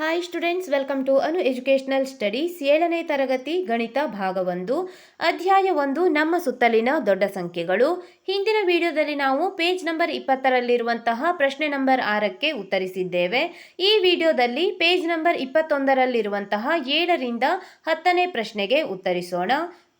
Hi students, welcome to Anu educational studies. 7ನೇ ತರಗತಿ ಗಣಿತ ಭಾಗ 1 ಅಧ್ಯಾಯ 1 ನಮ್ಮ ಸುತ್ತಲಿನ ದೊಡ್ಡ ಸಂಖ್ಯೆಗಳು. ಹಿಂದಿನ ವಿಡಿಯೋದಲ್ಲಿ ನಾವು ಪೇಜ್ ನಂಬರ್ 20ರಲ್ಲಿರುವಂತಹ ಪ್ರಶ್ನೆ ನಂಬರ್ 6ಕ್ಕೆ ಉತ್ತರಿಸಿದ್ದೇವೆ. ಈ ವಿಡಿಯೋದಲ್ಲಿ ಪೇಜ್ ನಂಬರ್ 21ರಲ್ಲಿರುವಂತಹ 7ರಿಂದ 10ನೇ ಪ್ರಶ್ನೆಗೆ ಉತ್ತರಿಸೋಣ.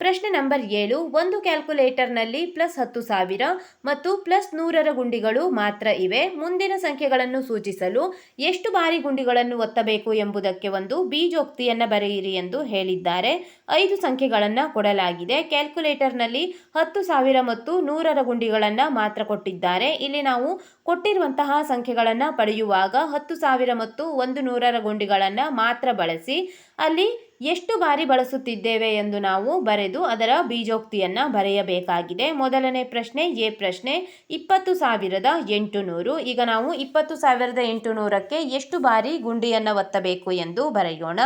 ಪ್ರಶ್ನೆ ನಂಬರ್ 7. ಒಂದು ಕ್ಯಾಲ್ಕುಲೇಟರ್ನಲ್ಲಿ +10,000 ಮತ್ತು +100ರ ಗುಂಡಿಗಳು ಮಾತ್ರ ಇವೆ. ಮುಂದಿನ ಸಂಖ್ಯೆಗಳನ್ನು ಸೂಚಿಸಲು ಎಷ್ಟು ಬಾರಿ ಗುಂಡಿಗಳನ್ನು ಒತ್ತಬೇಕು ಎಂಬುದಕ್ಕೆ ಒಂದು ಬೀಜೋಕ್ತಿಯನ್ನು ಬರೆಯಿರಿ ಎಂದು ಹೇಳಿದ್ದಾರೆ. 5 ಸಂಖ್ಯೆಗಳನ್ನು ಕೊಡಲಾಗಿದೆ. ಕ್ಯಾಲ್ಕುಲೇಟರ್ನಲ್ಲಿ 10,000 ಮತ್ತು 100ರ ಗುಂಡಿಗಳನ್ನು ಮಾತ್ರ ಕೊಟ್ಟಿದ್ದಾರೆ. ಇಲ್ಲಿ ನಾವು ಕೊಟ್ಟಿರುವಂತಹ ಸಂಖ್ಯೆಗಳನ್ನು ಪಡೆಯುವಾಗ 10,000 ಮತ್ತು 100ರ ಗುಂಡಿಗಳನ್ನು ಮಾತ್ರ ಬಳಸಿ ಅಲ್ಲಿ ಎಷ್ಟು ಬಾರಿ ಬಳಸುತ್ತಿದ್ದೇವೆ ಎಂದು ನಾವು ಬರೆದು ಅದರ ಬೀಜೋಕ್ತಿಯನ್ನು ಬರೆಯಬೇಕಾಗಿದೆ. ಮೊದಲನೇ ಪ್ರಶ್ನೆ ಎ ಪ್ರಶ್ನೆ 20,800. ಈಗ ನಾವು 20,800ಕ್ಕೆ ಎಷ್ಟು ಬಾರಿ ಗುಂಡಿಯನ್ನು ಒತ್ತಬೇಕು ಎಂದು ಬರೆಯೋಣ.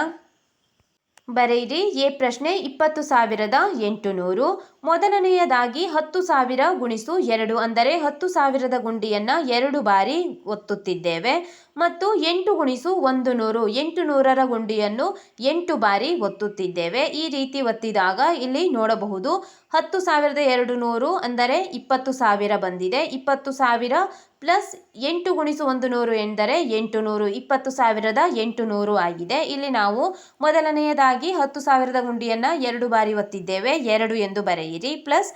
ಬರೆಯಿರಿ. ಎ ಪ್ರಶ್ನೆ 20,800. ಮೊದಲನೆಯದಾಗಿ 10,000 ಗುಣಿಸು 2 ಅಂದರೆ 10,000ದ ಗುಂಡಿಯನ್ನು 2 ಬಾರಿ ಒತ್ತುತ್ತಿದ್ದೇವೆ. ಮತ್ತು 8 ಗುಣಿಸು 100 800ರ ಗುಂಡಿಯನ್ನು 8 ಬಾರಿ ಒತ್ತುತ್ತಿದ್ದೇವೆ. ಈ ರೀತಿ ಒತ್ತಿದಾಗ ಇಲ್ಲಿ ನೋಡಬಹುದು 10,200 ಅಂದರೆ 20,000 ಬಂದಿದೆ. 20,000 ಪ್ಲಸ್ 8 ಗುಣಿಸು 100 ಎಂದರೆ 800 20,800 ಆಗಿದೆ. ಇಲ್ಲಿ ನಾವು ಮೊದಲನೆಯದಾಗಿ 10,000ದ ಗುಂಡಿಯನ್ನು 2 ಬಾರಿ ಒತ್ತಿದ್ದೇವೆ, 2 ಎಂದು ಬರೆಯಿರಿ. ಪ್ಲಸ್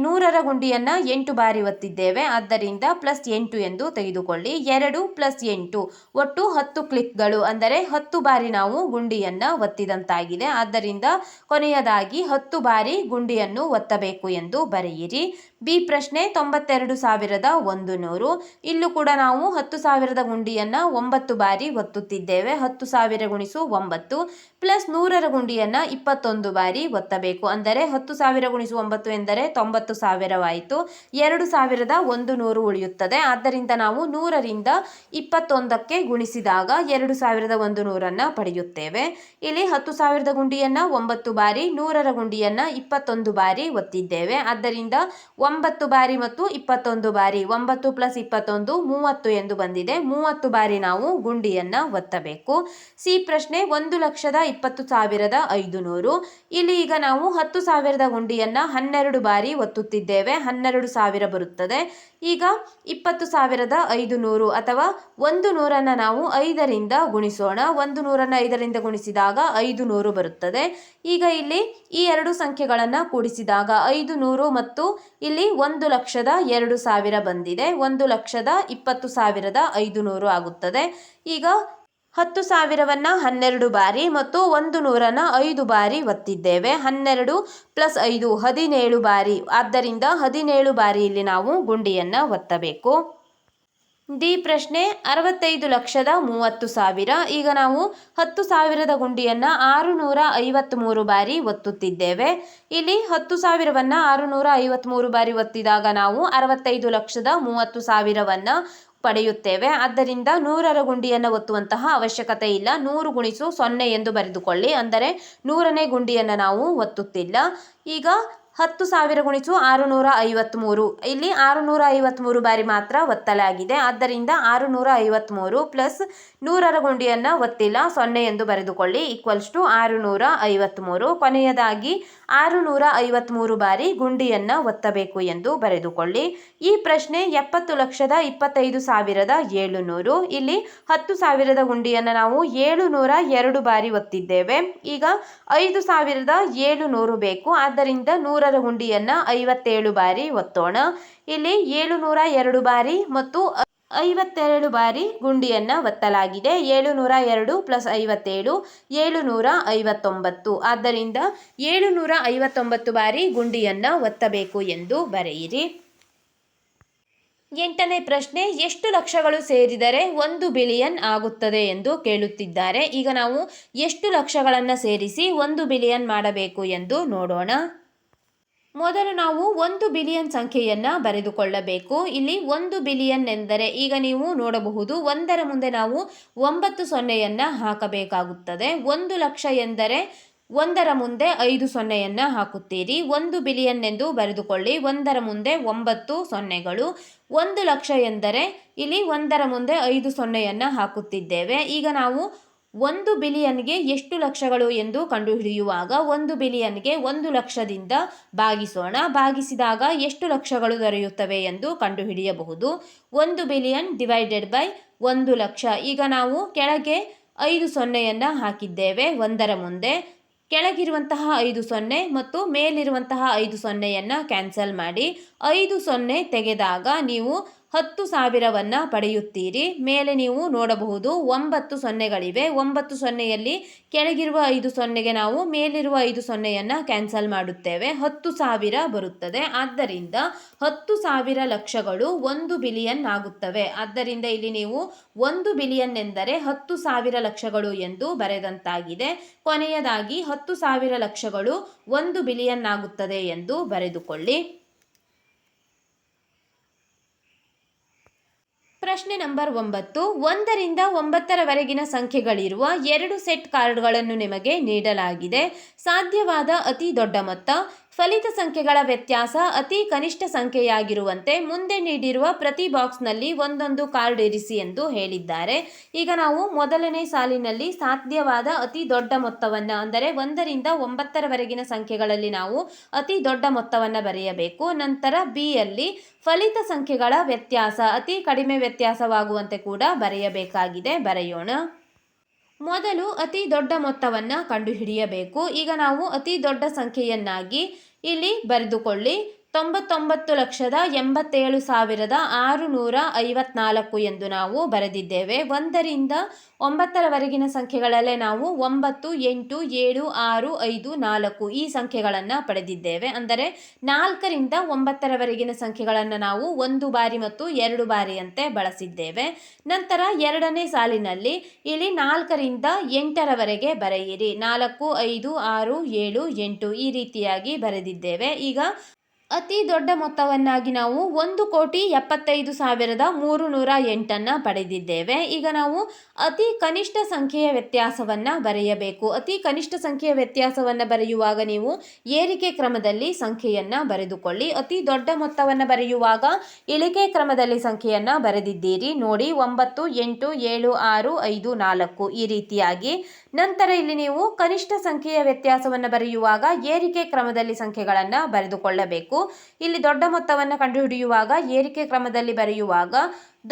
100ರ ಗುಂಡಿಯನ್ನು 8 ಬಾರಿ ಒತ್ತಿದ್ದೇವೆ, ಆದ್ದರಿಂದ +8 ಎಂದು ತೆಗೆದುಕೊಳ್ಳಿ. 2 + 8 ಒಟ್ಟು 10 ಕ್ಲಿಕ್ಗಳು ಅಂದರೆ 10 ಬಾರಿ ನಾವು ಗುಂಡಿಯನ್ನು ಒತ್ತಿದಂತಾಗಿದೆ. ಆದ್ದರಿಂದ ಕೊನೆಯದಾಗಿ 10 ಬಾರಿ ಗುಂಡಿಯನ್ನು ಒತ್ತಬೇಕು ಎಂದು ಬರೆಯಿರಿ. ಬಿ ಪ್ರಶ್ನೆ 92,100. ಇಲ್ಲೂ ಕೂಡ ನಾವು 10,000ದ ಗುಂಡಿಯನ್ನು 9 ಬಾರಿ ಒತ್ತುತ್ತಿದ್ದೇವೆ. 10,000 ಗುಣಿಸು 9 ಪ್ಲಸ್ 100ರ ಗುಂಡಿಯನ್ನು 21 ಬಾರಿ ಒತ್ತಬೇಕು. ಅಂದರೆ 10,000 ಗುಣಿಸು 9 ಎಂದರೆ 90,000 ಆಯಿತು. 2,100 ಉಳಿಯುತ್ತದೆ. ಆದ್ದರಿಂದ ನಾವು 100ರಿಂದ 21ಕ್ಕೆ ಗುಣಿಸಿದಾಗ 2,100 ಪಡೆಯುತ್ತೇವೆ. ಇಲ್ಲಿ 10,000ದ ಗುಂಡಿಯನ್ನು 9 ಬಾರಿ 100ರ ಗುಂಡಿಯನ್ನು 21 ಬಾರಿ ಒತ್ತಿದ್ದೇವೆ. ಆದ್ದರಿಂದ 9 ಬಾರಿ ಮತ್ತು 21 ಬಾರಿ 9 + 21 30 ಎಂದು ಬಂದಿದೆ. 30 ಬಾರಿ ನಾವು ಗುಂಡಿಯನ್ನು ಒತ್ತಬೇಕು. ಸಿ ಪ್ರಶ್ನೆ 1,20,500. ಇಲ್ಲಿ ಈಗ ನಾವು 10,000ದ ಗುಂಡಿಯನ್ನು 12 ಬಾರಿ ಒತ್ತುತ್ತಿದ್ದೇವೆ. 12,000 ಬರುತ್ತದೆ. ಈಗ 20,500 ಅಥವಾ 100ನ್ನು ನಾವು 5ರಿಂದ ಗುಣಿಸೋಣ. 100ನ್ನು 5ರಿಂದ ಗುಣಿಸಿದಾಗ 500 ಬರುತ್ತದೆ. ಈಗ ಇಲ್ಲಿ ಈ ಎರಡು ಸಂಖ್ಯೆಗಳನ್ನು ಕೂಡಿಸಿದಾಗ 500 ಮತ್ತು ಇಲ್ಲಿ 1,02,000 ಬಂದಿದೆ. 1,20,500 ಆಗುತ್ತದೆ. ಈಗ 10,000ವನ್ನು 12 ಬಾರಿ ಮತ್ತು 100ನ್ನು 5 ಬಾರಿ ಒತ್ತಿದ್ದೇವೆ. 12 + 5 17 ಬಾರಿ. ಆದ್ದರಿಂದ 17 ಬಾರಿ ಇಲ್ಲಿ ನಾವು ಗುಂಡಿಯನ್ನು ಒತ್ತಬೇಕು. ಡಿ ಪ್ರಶ್ನೆ 65,30,000. ಈಗ ನಾವು 10,000ದ ಗುಂಡಿಯನ್ನು 653 ಬಾರಿ ಒತ್ತುತ್ತಿದ್ದೇವೆ. ಇಲ್ಲಿ 10,000ವನ್ನು 653 ಬಾರಿ ಒತ್ತಿದಾಗ ನಾವು 65,30,000ವನ್ನು ಪಡೆಯುತ್ತೇವೆ. ಆದ್ದರಿಂದ 100ರ ಗುಂಡಿಯನ್ನು ಒತ್ತುವಂತಹ ಅವಶ್ಯಕತೆ ಇಲ್ಲ. 100 ಗುಣಿಸು 0 ಎಂದು ಬರೆದುಕೊಳ್ಳಿ. ಅಂದರೆ 100ನೇ ಗುಂಡಿಯನ್ನು ನಾವು ಒತ್ತುತ್ತಿಲ್ಲ. ಈಗ 10,000 ಗುಣಿಸು 653 ಇಲ್ಲಿ 653 ಬಾರಿ ಮಾತ್ರ ಒತ್ತಲಾಗಿದೆ. ಆದ್ದರಿಂದ 653 ಪ್ಲಸ್ 100ರ ಗುಂಡಿಯನ್ನು ಒತ್ತಿಲ್ಲ 0 ಎಂದು ಬರೆದುಕೊಳ್ಳಿ =653. ಕೊನೆಯದಾಗಿ 653 ಬಾರಿ ಗುಂಡಿಯನ್ನು ಒತ್ತಬೇಕು ಎಂದು ಬರೆದುಕೊಳ್ಳಿ. ಈ ಪ್ರಶ್ನೆ 70,25,700. ಇಲ್ಲಿ 10,000ದ ಗುಂಡಿಯನ್ನು ನಾವು 702 ಬಾರಿ ಒತ್ತಿದ್ದೇವೆ. ಈಗ 5,700 ಬೇಕು. ಆದ್ದರಿಂದ 100ರ ಗುಂಡಿಯನ್ನು 57 ಬಾರಿ ಒತ್ತೋಣ. ಇಲ್ಲಿ 702 ಬಾರಿ ಮತ್ತು 57 ಬಾರಿ ಗುಂಡಿಯನ್ನು ಒತ್ತಲಾಗಿದೆ. 702 + 57 759. ಆದ್ದರಿಂದ 759 ಬಾರಿ ಗುಂಡಿಯನ್ನು ಒತ್ತಬೇಕು ಎಂದು ಬರೆಯಿರಿ. 8ನೇ ಪ್ರಶ್ನೆ ಎಷ್ಟು ಲಕ್ಷಗಳು ಸೇರಿದರೆ 1 ಬಿಲಿಯನ್ ಆಗುತ್ತದೆ ಎಂದು ಕೇಳುತ್ತಿದ್ದಾರೆ. ಈಗ ನಾವು ಎಷ್ಟು ಲಕ್ಷಗಳನ್ನು ಸೇರಿಸಿ 1 ಬಿಲಿಯನ್ ಮಾಡಬೇಕು ಎಂದು ನೋಡೋಣ. ಮೊದಲು ನಾವು 1 ಬಿಲಿಯನ್ ಸಂಖ್ಯೆಯನ್ನು ಬರೆದುಕೊಳ್ಳಬೇಕು. ಇಲ್ಲಿ 1 ಬಿಲಿಯನ್ ಎಂದರೆ ಈಗ ನೀವು ನೋಡಬಹುದು 1ರ ಮುಂದೆ ನಾವು 9 ಸೊನ್ನೆಯನ್ನು ಹಾಕಬೇಕಾಗುತ್ತದೆ. 1 ಲಕ್ಷ ಎಂದರೆ 1ರ ಮುಂದೆ 5 ಸೊನ್ನೆಯನ್ನು ಹಾಕುತ್ತೀರಿ. 1 ಬಿಲಿಯನ್ ಎಂದು ಬರೆದುಕೊಳ್ಳಿ. 1ರ ಮುಂದೆ 9 ಸೊನ್ನೆಗಳು. 1 ಲಕ್ಷ ಎಂದರೆ ಇಲ್ಲಿ 1ರ ಮುಂದೆ 5 ಸೊನ್ನೆಯನ್ನು ಹಾಕುತ್ತಿದ್ದೇವೆ. ಈಗ ನಾವು 1 ಬಿಲಿಯನ್ಗೆ ಎಷ್ಟು ಲಕ್ಷಗಳು ಎಂದು ಕಂಡುಹಿಡಿಯುವಾಗ 1 ಬಿಲಿಯನ್ಗೆ 1 ಲಕ್ಷದಿಂದ ಭಾಗಿಸೋಣ. ಭಾಗಿಸಿದಾಗ ಎಷ್ಟು ಲಕ್ಷಗಳು ದೊರೆಯುತ್ತವೆ ಎಂದು ಕಂಡುಹಿಡಿಯಬಹುದು. 1 ಬಿಲಿಯನ್ ಡಿವೈಡೆಡ್ ಬೈ 1 ಲಕ್ಷ. ಈಗ ನಾವು ಕೆಳಗೆ 5 ಸೊನ್ನೆಯನ್ನು ಹಾಕಿದ್ದೇವೆ ಒಂದರ ಮುಂದೆ. ಕೆಳಗಿರುವಂತಹ 5 ಸೊನ್ನೆ ಮತ್ತು ಮೇಲಿರುವಂತಹ 5 ಸೊನ್ನೆಯನ್ನು ಕ್ಯಾನ್ಸಲ್ ಮಾಡಿ 5 ಸೊನ್ನೆ ತೆಗೆದಾಗ ನೀವು 10,000ವನ್ನು ಪಡೆಯುತ್ತೀರಿ. ಮೇಲೆ ನೀವು ನೋಡಬಹುದು 9 ಸೊನ್ನೆಗಳಿವೆ. 9 ಸೊನ್ನೆಯಲ್ಲಿ ಕೆಳಗಿರುವ 5 ಸೊನ್ನೆಗೆ ನಾವು ಮೇಲಿರುವ 5 ಸೊನ್ನೆಯನ್ನು ಕ್ಯಾನ್ಸಲ್ ಮಾಡುತ್ತೇವೆ. 10,000 ಬರುತ್ತದೆ. ಆದ್ದರಿಂದ 10,000 ಲಕ್ಷಗಳು 1 ಬಿಲಿಯನ್ ಆಗುತ್ತವೆ. ಆದ್ದರಿಂದ ಇಲ್ಲಿ ನೀವು 1 ಬಿಲಿಯನ್ ಎಂದರೆ 10,000 ಲಕ್ಷಗಳು ಎಂದು ಬರೆದಂತಾಗಿದೆ. ಕೊನೆಯದಾಗಿ 10,000 ಲಕ್ಷಗಳು 1 ಬಿಲಿಯನ್ ಆಗುತ್ತದೆ ಎಂದು ಬರೆದುಕೊಳ್ಳಿ. ಪ್ರಶ್ನೆ ನಂಬರ್ 9. 1ರಿಂದ 9ರವರೆಗಿನ ಸಂಖ್ಯೆಗಳಿರುವ 2 ಸೆಟ್ ಕಾರ್ಡ್ಗಳನ್ನು ನಿಮಗೆ ನೀಡಲಾಗಿದೆ. ಸಾಧ್ಯವಾದ ಅತಿ ದೊಡ್ಡ ಮೊತ್ತ, ಫಲಿತ ಸಂಖ್ಯೆಗಳ ವ್ಯತ್ಯಾಸ ಅತಿ ಕನಿಷ್ಠ ಸಂಖ್ಯೆಯಾಗಿರುವಂತೆ ಮುಂದೆ ನೀಡಿರುವ ಪ್ರತಿ ಬಾಕ್ಸ್ನಲ್ಲಿ ಒಂದೊಂದು ಕಾರ್ಡ್ ಇರಿಸಿ ಎಂದು ಹೇಳಿದ್ದಾರೆ. ಈಗ ನಾವು ಮೊದಲನೇ ಸಾಲಿನಲ್ಲಿ ಸಾಧ್ಯವಾದ ಅತಿ ದೊಡ್ಡ ಮೊತ್ತವನ್ನು ಅಂದರೆ 1ರಿಂದ 9ರವರೆಗಿನ ಸಂಖ್ಯೆಗಳಲ್ಲಿ ನಾವು ಅತಿ ದೊಡ್ಡ ಮೊತ್ತವನ್ನು ಬರೆಯಬೇಕು. ನಂತರ ಬಿ ಯಲ್ಲಿ ಫಲಿತ ಸಂಖ್ಯೆಗಳ ವ್ಯತ್ಯಾಸ ಅತಿ ಕಡಿಮೆ ವ್ಯತ್ಯಾಸವಾಗುವಂತೆ ಕೂಡ ಬರೆಯಬೇಕಾಗಿದೆ. ಬರೆಯೋಣ. ಮೊದಲು ಅತಿ ದೊಡ್ಡ ಮೊತ್ತವನ್ನು ಕಂಡುಹಿಡಿಯಬೇಕು. ಈಗ ನಾವು ಅತಿ ದೊಡ್ಡ ಸಂಖ್ಯೆಯನ್ನಾಗಿ ಇಲ್ಲಿ ಬರೆದುಕೊಳ್ಳಿ. 99,87,654 ಎಂದು ನಾವು ಬರೆದಿದ್ದೇವೆ. 1ರಿಂದ 9ರವರೆಗಿನ ಸಂಖ್ಯೆಗಳಲ್ಲೇ ನಾವು 9, 8, 7, 6, 5, 4 ಈ ಸಂಖ್ಯೆಗಳನ್ನು ಪಡೆದಿದ್ದೇವೆ. ಅಂದರೆ 4ರಿಂದ 9ರವರೆಗಿನ ಸಂಖ್ಯೆಗಳನ್ನು ನಾವು 1 ಬಾರಿ ಮತ್ತು 2 ಬಾರಿಯಂತೆ ಬಳಸಿದ್ದೇವೆ. ನಂತರ ಎರಡನೇ ಸಾಲಿನಲ್ಲಿ ಇಲ್ಲಿ 4ರಿಂದ 8ರವರೆಗೆ ಬರೆಯಿರಿ. 4, 5, 6, 7, 8 ಈ ರೀತಿಯಾಗಿ ಬರೆದಿದ್ದೇವೆ. ಈಗ ಅತಿ ದೊಡ್ಡ ಮೊತ್ತವನ್ನಾಗಿ ನಾವು 1,75,308 ಪಡೆದಿದ್ದೇವೆ. ಈಗ ನಾವು ಅತಿ ಕನಿಷ್ಠ ಸಂಖ್ಯೆಯ ವ್ಯತ್ಯಾಸವನ್ನು ಬರೆಯಬೇಕು. ಅತಿ ಕನಿಷ್ಠ ಸಂಖ್ಯೆಯ ವ್ಯತ್ಯಾಸವನ್ನು ಬರೆಯುವಾಗ ನೀವು ಏರಿಕೆ ಕ್ರಮದಲ್ಲಿ ಸಂಖ್ಯೆಯನ್ನು ಬರೆದುಕೊಳ್ಳಿ. ಅತಿ ದೊಡ್ಡ ಮೊತ್ತವನ್ನು ಬರೆಯುವಾಗ ಇಳಿಕೆ ಕ್ರಮದಲ್ಲಿ ಸಂಖ್ಯೆಯನ್ನು ಬರೆದಿದ್ದೀರಿ ನೋಡಿ. 9, 8, 7, 6, 5, 4 ಈ ರೀತಿಯಾಗಿ. ನಂತರ ಇಲ್ಲಿ ನೀವು ಕನಿಷ್ಠ ಸಂಖ್ಯೆಯ ವ್ಯತ್ಯಾಸವನ್ನು ಬರೆಯುವಾಗ ಏರಿಕೆ ಕ್ರಮದಲ್ಲಿ ಸಂಖ್ಯೆಗಳನ್ನು ಬರೆದುಕೊಳ್ಳಬೇಕು. ಇಲ್ಲಿ ದೊಡ್ಡ ಮೊತ್ತವನ್ನು ಕಂಡುಹಿಡಿಯುವಾಗ ಏರಿಕೆ ಕ್ರಮದಲ್ಲಿ ಬರೆಯುವಾಗ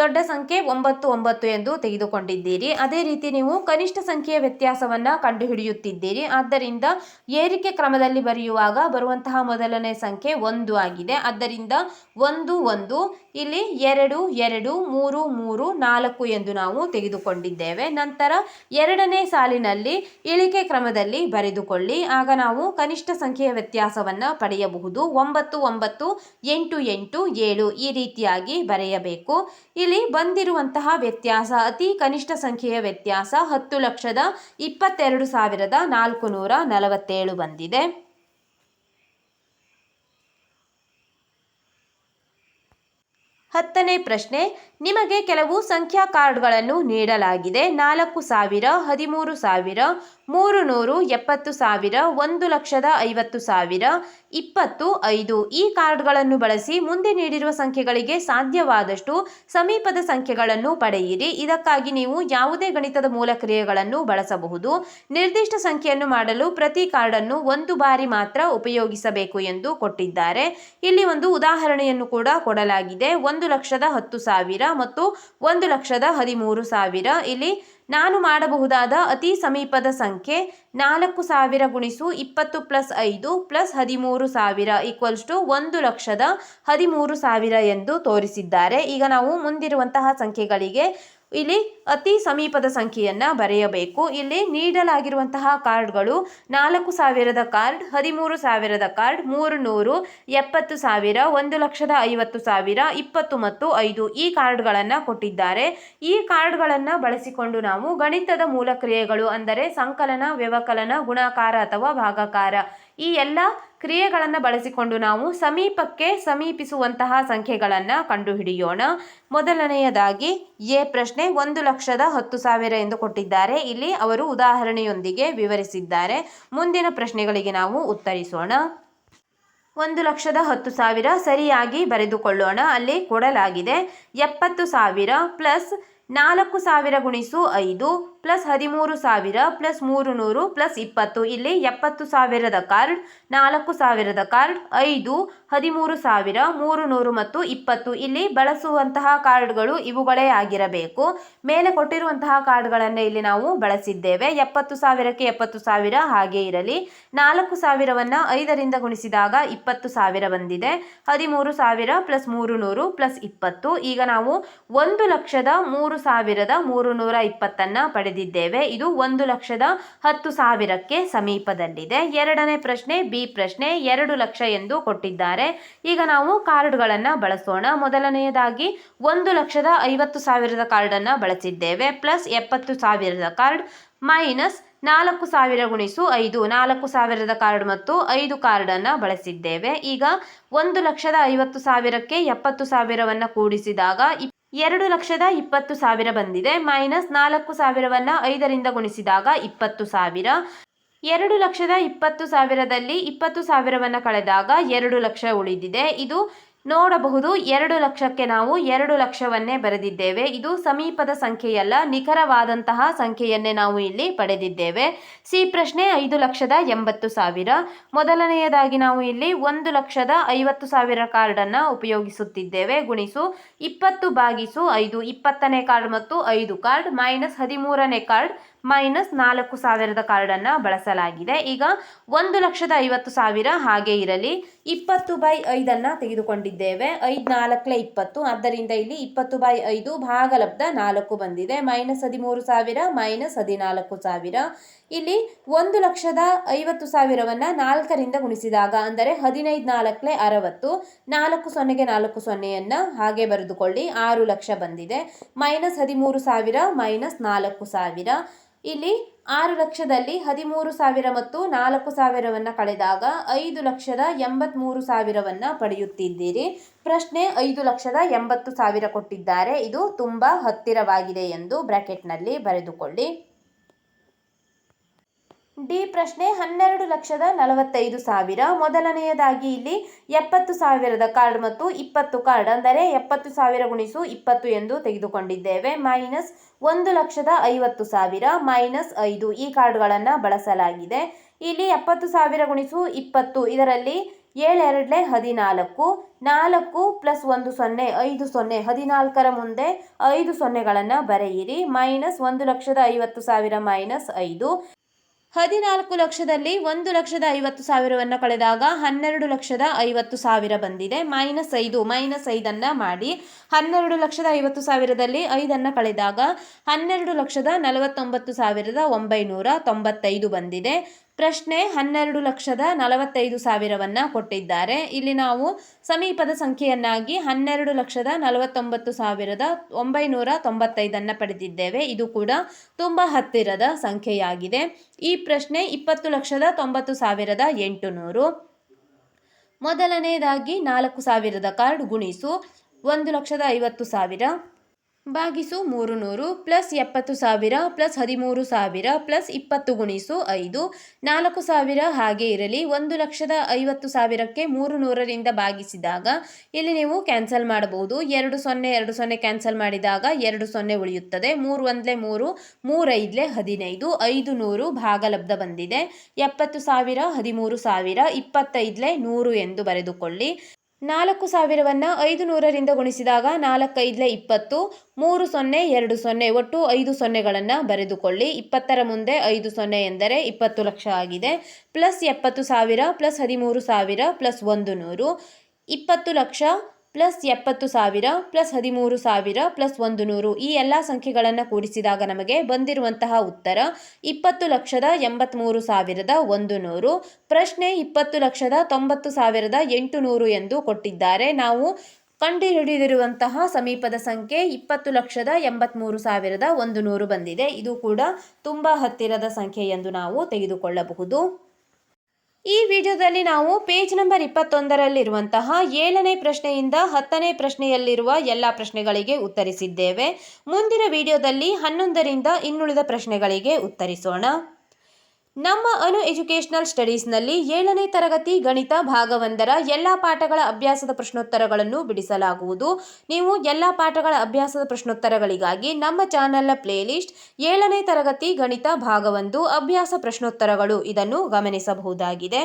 ದೊಡ್ಡ ಸಂಖ್ಯೆ 9 ಎಂದು ತೆಗೆದುಕೊಂಡಿದ್ದೀರಿ. ಅದೇ ರೀತಿ ನೀವು ಕನಿಷ್ಠ ಸಂಖ್ಯೆಯ ವ್ಯತ್ಯಾಸವನ್ನು ಕಂಡುಹಿಡಿಯುತ್ತಿದ್ದೀರಿ. ಆದ್ದರಿಂದ ಏರಿಕೆ ಕ್ರಮದಲ್ಲಿ ಬರೆಯುವಾಗ ಬರುವಂತಹ ಮೊದಲನೇ ಸಂಖ್ಯೆ 1 ಆಗಿದೆ. ಆದ್ದರಿಂದ 1, 1 ಇಲ್ಲಿ 2, 2, 3, 3, 4 ಎಂದು ನಾವು ತೆಗೆದುಕೊಂಡಿದ್ದೇವೆ. ನಂತರ ಎರಡನೇ ಸಾಲಿನಲ್ಲಿ ಇಳಿಕೆ ಕ್ರಮದಲ್ಲಿ ಬರೆದುಕೊಳ್ಳಿ. ಆಗ ನಾವು ಕನಿಷ್ಠ ಸಂಖ್ಯೆಯ ವ್ಯತ್ಯಾಸವನ್ನು ಪಡೆಯಬಹುದು. 9, 9, 8, 8, 7 ಈ ರೀತಿಯಾಗಿ ಬರೆಯಬೇಕು. ಇಲ್ಲಿ ಬಂದಿರುವಂತಹ ವ್ಯತ್ಯಾಸ ಅತಿ ಕನಿಷ್ಠ ಸಂಖ್ಯೆಯ ವ್ಯತ್ಯಾಸ 10,22,447 ಬಂದಿದೆ. ಹತ್ತನೇ ಪ್ರಶ್ನೆ. ನಿಮಗೆ ಕೆಲವು ಸಂಖ್ಯಾ ಕಾರ್ಡ್ಗಳನ್ನು ನೀಡಲಾಗಿದೆ. 4,000, 13,000, 300, 70,000, 1,50,000, 20, 5 ಈ ಕಾರ್ಡ್ಗಳನ್ನು ಬಳಸಿ ಮುಂದೆ ನೀಡಿರುವ ಸಂಖ್ಯೆಗಳಿಗೆ ಸಾಧ್ಯವಾದಷ್ಟು ಸಮೀಪದ ಸಂಖ್ಯೆಗಳನ್ನು ಪಡೆಯಿರಿ. ಇದಕ್ಕಾಗಿ ನೀವು ಯಾವುದೇ ಗಣಿತದ ಮೂಲಕ್ರಿಯೆಗಳನ್ನು ಬಳಸಬಹುದು. ನಿರ್ದಿಷ್ಟ ಸಂಖ್ಯೆಯನ್ನು ಮಾಡಲು ಪ್ರತಿ ಕಾರ್ಡನ್ನು 1 ಬಾರಿ ಮಾತ್ರ ಉಪಯೋಗಿಸಬೇಕು ಎಂದು ಕೊಟ್ಟಿದ್ದಾರೆ. ಇಲ್ಲಿ ಒಂದು ಉದಾಹರಣೆಯನ್ನು ಕೂಡ ಕೊಡಲಾಗಿದೆ. 1,10,000 ಮತ್ತು 1,13,000. ಇಲ್ಲಿ ನಾನು ಮಾಡಬಹುದಾದ ಅತಿ ಸಮೀಪದ ಸಂಖ್ಯೆ 4,000 ಗುಣಿಸು 20 + 5 + 13,000 1,13,000 ಎಂದು ತೋರಿಸಿದ್ದಾರೆ. ಈಗ ನಾವು ಮುಂದಿರುವಂತಹ ಸಂಖ್ಯೆಗಳಿಗೆ ಇಲ್ಲಿ ಅತಿ ಸಮೀಪದ ಸಂಖ್ಯೆಯನ್ನು ಬರೆಯಬೇಕು. ಇಲ್ಲಿ ನೀಡಲಾಗಿರುವಂತಹ ಕಾರ್ಡ್ಗಳು 4,000ದ ಕಾರ್ಡ್, 13,000ದ ಕಾರ್ಡ್, 300, 70,000, 1,50,000, 20 ಮತ್ತು 5 ಈ ಕಾರ್ಡ್ಗಳನ್ನು ಕೊಟ್ಟಿದ್ದಾರೆ. ಈ ಕಾರ್ಡ್ಗಳನ್ನು ಬಳಸಿಕೊಂಡು ನಾವು ಗಣಿತದ ಮೂಲಕ್ರಿಯೆಗಳು ಅಂದರೆ ಸಂಕಲನ, ವ್ಯವಕಲನ, ಗುಣಾಕಾರ ಅಥವಾ ಭಾಗಾಕಾರ ಈ ಎಲ್ಲ ಕ್ರಿಯೆಗಳನ್ನು ಬಳಸಿಕೊಂಡು ನಾವು ಸಮೀಪಕ್ಕೆ ಸಮೀಪಿಸುವಂತಹ ಸಂಖ್ಯೆಗಳನ್ನು ಕಂಡುಹಿಡಿಯೋಣ. ಮೊದಲನೆಯದಾಗಿ ಎ ಪ್ರಶ್ನೆ 1,10,000 ಎಂದು ಕೊಟ್ಟಿದ್ದಾರೆ. ಇಲ್ಲಿ ಅವರು ಉದಾಹರಣೆಯೊಂದಿಗೆ ವಿವರಿಸಿದ್ದಾರೆ. ಮುಂದಿನ ಪ್ರಶ್ನೆಗಳಿಗೆ ನಾವು ಉತ್ತರಿಸೋಣ. 1,10,000 ಸರಿಯಾಗಿ ಬರೆದುಕೊಳ್ಳೋಣ. ಅಲ್ಲಿ ಕೊಡಲಾಗಿದೆ 70,000 + 4,000 ಗುಣಿಸು 5 ಪ್ಲಸ್ 13,000 ಪ್ಲಸ್ 300 ಪ್ಲಸ್ 20. ಇಲ್ಲಿ 70,000ದ ಕಾರ್ಡ್, 4,000ದ ಕಾರ್ಡ್, 5, 13,000, 300 ಮತ್ತು 20. ಇಲ್ಲಿ ಬಳಸುವಂತಹ ಕಾರ್ಡ್ಗಳು ಇವುಗಳೇ ಆಗಿರಬೇಕು. ಮೇಲೆ ಕೊಟ್ಟಿರುವಂತಹ ಕಾರ್ಡ್ಗಳನ್ನೇ ಇಲ್ಲಿ ನಾವು ಬಳಸಿದ್ದೇವೆ. 70,000ಕ್ಕೆ 70,000 ಹಾಗೆ ಇರಲಿ. 4,000ವನ್ನು 5ರಿಂದ ಗುಣಿಸಿದಾಗ 20,000 ಬಂದಿದೆ. 13,000 ಪ್ಲಸ್ 300 ಪ್ಲಸ್ 20. ಈಗ ನಾವು 1,03,320 ಪಡೆದಿದ್ದೇವೆ. ಇದು 1,10,000ಕ್ಕೆ ಸಮೀಪದಲ್ಲಿದೆ. ಎರಡನೇ ಪ್ರಶ್ನೆ ಬಿ ಪ್ರಶ್ನೆ 2 ಲಕ್ಷ ಎಂದು ಕೊಟ್ಟಿದ್ದಾರೆ. ಈಗ ನಾವು ಕಾರ್ಡ್ಗಳನ್ನು ಬಳಸೋಣ. ಮೊದಲನೆಯದಾಗಿ 1,50,000ದ ಕಾರ್ಡನ್ನು ಬಳಸಿದ್ದೇವೆ. ಪ್ಲಸ್ 70,000ದ ಕಾರ್ಡ್ ಮೈನಸ್ 4,000 ಗುಣಿಸು 5, 4,000ದ ಕಾರ್ಡ್ ಮತ್ತು 5 ಕಾರ್ಡನ್ನು ಬಳಸಿದ್ದೇವೆ. ಈಗ 1,50,000ಕ್ಕೆ 70,000ವನ್ನು ಕೂಡಿಸಿದಾಗ 2,20,000 ಬಂದಿದೆ. ಮೈನಸ್ 4,000ವನ್ನು 5ರಿಂದ ಗುಣಿಸಿದಾಗ 20,000. 2,20,000ದಲ್ಲಿ 20,000ವನ್ನು ಕಳೆದಾಗ 2 ಲಕ್ಷ ಉಳಿದಿದೆ. ಇದು ನೋಡಬಹುದು 2 ಲಕ್ಷಕ್ಕೆ ನಾವು 2 ಲಕ್ಷವನ್ನೇ ಬರೆದಿದ್ದೇವೆ. ಇದು ಸಮೀಪದ ಸಂಖ್ಯೆಯಲ್ಲ, ನಿಖರವಾದಂತಹ ಸಂಖ್ಯೆಯನ್ನೇ ನಾವು ಇಲ್ಲಿ ಪಡೆದಿದ್ದೇವೆ. ಸಿ ಪ್ರಶ್ನೆ 5,80,000. ಮೊದಲನೆಯದಾಗಿ ನಾವು ಇಲ್ಲಿ 1,50,000 ಕಾರ್ಡನ್ನು ಉಪಯೋಗಿಸುತ್ತಿದ್ದೇವೆ. ಗುಣಿಸು 20/5, 20ನೇ ಕಾರ್ಡ್ ಮತ್ತು 5 ಕಾರ್ಡ್ ಮೈನಸ್ 13ನೇ ಕಾರ್ಡ್ ಮೈನಸ್ 4,000ದ ಕಾರ್ಡನ್ನು ಬಳಸಲಾಗಿದೆ. ಈಗ 1,50,000 ಹಾಗೆ ಇರಲಿ. 20/5 ತೆಗೆದುಕೊಂಡಿದ್ದೇವೆ. 5 4 20, ಆದ್ದರಿಂದ ಇಲ್ಲಿ 20/5 ಭಾಗಲಬ್ಧ 4 ಬಂದಿದೆ. Minus 13,000 minus 14,000. ಇಲ್ಲಿ 1,50,000ವನ್ನು 4ರಿಂದ ಗುಣಿಸಿದಾಗ ಅಂದರೆ 15 4 60, 4 0ಗೆ 4 0ಯನ್ನು ಹಾಗೆ ಬರೆದುಕೊಳ್ಳಿ. 6 ಲಕ್ಷ ಬಂದಿದೆ. Minus 13,000 minus 4,000. ಇಲ್ಲಿ 6 ಲಕ್ಷದಲ್ಲಿ 13,000 ಮತ್ತು 4,000ವನ್ನು ಕಳೆದಾಗ 5,83,000ವನ್ನು ಪಡೆಯುತ್ತಿದ್ದೀರಿ. ಪ್ರಶ್ನೆ 5,80,000 ಕೊಟ್ಟಿದ್ದಾರೆ. ಇದು ತುಂಬ ಹತ್ತಿರವಾಗಿದೆ ಎಂದು ಬ್ರಾಕೆಟ್ನಲ್ಲಿ ಬರೆದುಕೊಳ್ಳಿ. ಡಿ ಪ್ರಶ್ನೆ 12,45,000. ಮೊದಲನೆಯದಾಗಿ ಇಲ್ಲಿ 70,000ದ ಕಾರ್ಡ್ ಮತ್ತು 20 ಕಾರ್ಡ್ ಅಂದರೆ 70,000 ಗುಣಿಸು 20 ಎಂದು ತೆಗೆದುಕೊಂಡಿದ್ದೇವೆ. ಮೈನಸ್ 1,50,000 ಮೈನಸ್ 5 ಈ ಕಾರ್ಡ್ಗಳನ್ನು ಬಳಸಲಾಗಿದೆ. ಇಲ್ಲಿ 70,000 ಗುಣಿಸು 20, ಇದರಲ್ಲಿ 7 2 14, 4 ಪ್ಲಸ್ 1 0, 5 0, 14ರ ಮುಂದೆ 5 ಸೊನ್ನೆಗಳನ್ನು ಬರೆಯಿರಿ. Minus 1,50,000 minus 5. 14 ಲಕ್ಷದಲ್ಲಿ 1,50,000ವನ್ನು ಕಳೆದಾಗ 12,50,000 ಬಂದಿದೆ. ಮೈನಸ್ 5, ಮೈನಸ್ 5ನ್ನು ಮಾಡಿ. 12,50,000ದಲ್ಲಿ 5ನ್ನು ಕಳೆದಾಗ 12,49,995 ಬಂದಿದೆ. ಪ್ರಶ್ನೆ 12,45,000ವನ್ನು ಕೊಟ್ಟಿದ್ದಾರೆ. ಇಲ್ಲಿ ನಾವು ಸಮೀಪದ ಸಂಖ್ಯೆಯನ್ನಾಗಿ 12,49,995 ಪಡೆದಿದ್ದೇವೆ. ಇದು ಕೂಡ ತುಂಬ ಹತ್ತಿರದ ಸಂಖ್ಯೆಯಾಗಿದೆ. ಈ ಪ್ರಶ್ನೆ 20,90,800. ಮೊದಲನೆಯದಾಗಿ 4,000ದ ಕಾರ್ಡ್ ಗುಣಿಸು 1,50,000 ಭಾಗಿಸು 300 ಪ್ಲಸ್ 70,000 ಪ್ಲಸ್ 13,000 ಪ್ಲಸ್ 20 ಗುಣಿಸು 5. 4,000 ಹಾಗೆ ಇರಲಿ. 1,50,000ಕ್ಕೆ 300ರಿಂದ ಭಾಗಿಸಿದಾಗ ಇಲ್ಲಿ ನೀವು ಕ್ಯಾನ್ಸಲ್ ಮಾಡಬಹುದು. 2 0 2 0 ಕ್ಯಾನ್ಸಲ್ ಮಾಡಿದಾಗ 2 0 ಉಳಿಯುತ್ತದೆ. 3 1 3, 3 5 15, 500 ಭಾಗಲಬ್ಧ ಬಂದಿದೆ. 70,000 13,000, 25 100 ಎಂದು ಬರೆದುಕೊಳ್ಳಿ. 4,000ವನ್ನು 500ರಿಂದ ಗುಣಿಸಿದಾಗ 4 5 20, 3 0 2 0 ಒಟ್ಟು 5 ಸೊನ್ನೆಗಳನ್ನು ಬರೆದುಕೊಳ್ಳಿ. 20ರ ಮುಂದೆ 5 0 ಎಂದರೆ 20 ಲಕ್ಷ ಆಗಿದೆ. Plus 70,000 plus 13,000 plus 100, 20 lakh plus 70,000 plus 13,000 plus 100 ಈ ಎಲ್ಲ ಸಂಖ್ಯೆಗಳನ್ನು ಕೂಡಿಸಿದಾಗ ನಮಗೆ ಬಂದಿರುವಂತಹ ಉತ್ತರ 20,83,100. ಪ್ರಶ್ನೆ 20,90,800 ಎಂದು ಕೊಟ್ಟಿದ್ದಾರೆ. ನಾವು ಕಂಡುಹಿಡಿದಿರುವಂತಹ ಸಮೀಪದ ಸಂಖ್ಯೆ 20,83,100 ಬಂದಿದೆ. ಇದು ಕೂಡ ತುಂಬ ಹತ್ತಿರದ ಸಂಖ್ಯೆ ಎಂದು ನಾವು ತೆಗೆದುಕೊಳ್ಳಬಹುದು. ಈ ವಿಡಿಯೋದಲ್ಲಿ ನಾವು ಪೇಜ್ ನಂಬರ್ 21ರಲ್ಲಿರುವಂತಹ 7ನೇ ಪ್ರಶ್ನೆಯಿಂದ 10ನೇ ಪ್ರಶ್ನೆಯಲ್ಲಿರುವ ಎಲ್ಲ ಪ್ರಶ್ನೆಗಳಿಗೆ ಉತ್ತರಿಸಿದ್ದೇವೆ. ಮುಂದಿನ ವಿಡಿಯೋದಲ್ಲಿ 11ರಿಂದ ಇನ್ನುಳಿದ ಪ್ರಶ್ನೆಗಳಿಗೆ ಉತ್ತರಿಸೋಣ. ನಮ್ಮ ಅನು ಎಜುಕೇಷನಲ್ ಸ್ಟಡೀಸ್ನಲ್ಲಿ 7ನೇ ತರಗತಿ ಗಣಿತ ಭಾಗ 1ರ ಎಲ್ಲ ಪಾಠಗಳ ಅಭ್ಯಾಸದ ಪ್ರಶ್ನೋತ್ತರಗಳನ್ನು ಬಿಡಿಸಲಾಗುವುದು. ನೀವು ಎಲ್ಲ ಪಾಠಗಳ ಅಭ್ಯಾಸದ ಪ್ರಶ್ನೋತ್ತರಗಳಿಗಾಗಿ ನಮ್ಮ ಚಾನಲ್ನ ಪ್ಲೇಲಿಸ್ಟ್ 7ನೇ ತರಗತಿ ಗಣಿತ ಭಾಗ 1 ಅಭ್ಯಾಸ ಪ್ರಶ್ನೋತ್ತರಗಳು ಇದನ್ನು ಗಮನಿಸಬಹುದಾಗಿದೆ.